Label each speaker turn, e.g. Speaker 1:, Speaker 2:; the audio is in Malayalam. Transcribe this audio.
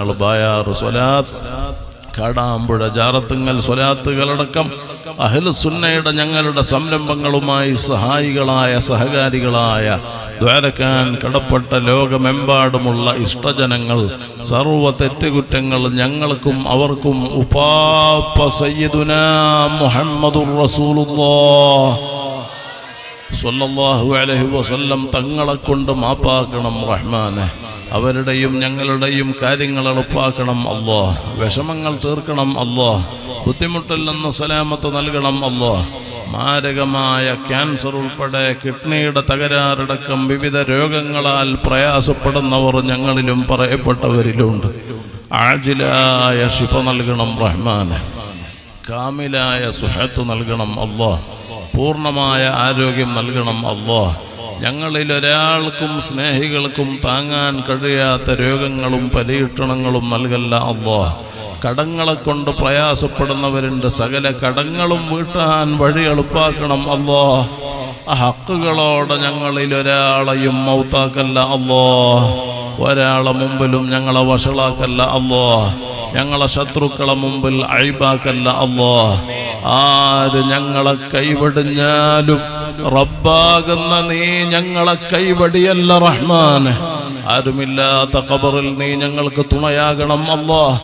Speaker 1: ബായാർ സ്വലാത്ത്, കാടാമ്പുഴ ജാറത്തുങ്ങൽ സ്വലാത്തുകളടക്കം അഹ്ലുസുന്നയുടെ ഞങ്ങളുടെ സംരംഭങ്ങളുമായി സഹായികളായ സഹകാരികളായ ദ്വാരക്കാൻ കടപ്പെട്ട ലോകമെമ്പാടുമുള്ള ഇഷ്ടജനങ്ങൾ, സർവ്വ തെറ്റുകുറ്റങ്ങൾ ഞങ്ങൾക്കും അവർക്കും ഉപ്പാപ്പ സയ്യിദുനാ മുഹമ്മദുർ റസൂലുള്ളാഹ് സ്വല്ലല്ലാഹു അലൈഹി വസല്ലം തങ്ങളെ കൊണ്ട് മാപ്പാക്കണം റഹ്മാനെ. അവരുടെയും ഞങ്ങളുടെയും കാര്യങ്ങൾ എളുപ്പാക്കണം അല്ലാഹ്. വിഷമങ്ങൾ തീർക്കണം അല്ലാഹ്. ബുദ്ധിമുട്ടിൽ നിന്ന് സലാമത്ത് നൽകണം അല്ലാഹ്. മാരകമായ ക്യാൻസർ ഉൾപ്പെടെ കിഡ്നിയുടെ തകരാറടക്കം വിവിധ രോഗങ്ങളാൽ പ്രയാസപ്പെടുന്നവർ ഞങ്ങളിലും പറയപ്പെട്ടവരിലുണ്ട്. ആജിലായ ശിഫ നൽകണം റഹ്മാനെ. കാമിലായ സുഹത്ത് നൽകണം അല്ലാഹ്. പൂർണ്ണമായ ആരോഗ്യം നൽകണം അല്ലാഹ്. ഞങ്ങളിൽ ഒരാൾക്കും സ്നേഹികൾക്കും താങ്ങാൻ കഴിയാത്ത രോഗങ്ങളും പരീക്ഷണങ്ങളും നൽകല്ല അല്ലാഹ്. കടങ്ങളെ കൊണ്ട് പ്രയാസപ്പെടുന്നവരുണ്ട്, സകല കടങ്ങളും വീട്ടാൻ വഴി എളുപ്പാക്കണം അല്ലാഹ്. ആ ഹക്കുകളോടെ ഞങ്ങളിൽ ഒരാളെയും മൗത്താക്കല്ല അല്ലാഹ്. ഒരാളെ മുമ്പിലും ഞങ്ങളെ വഷളാക്കല്ല അല്ലാഹ്. ഞങ്ങളെ ശത്രുക്കളെ മുമ്പിൽ അയ്ബാക്കല്ല അല്ലാഹ്. ആര് ഞങ്ങളെ കൈവടിഞ്ഞാലും റബ്ബാകുന്ന നീ ഞങ്ങളെ കൈവടിയല്ല റഹ്മാൻ. ആരുമില്ലാത്ത ഖബറിൽ നീ ഞങ്ങൾക്ക് തുണയാകണം അല്ലാഹ്.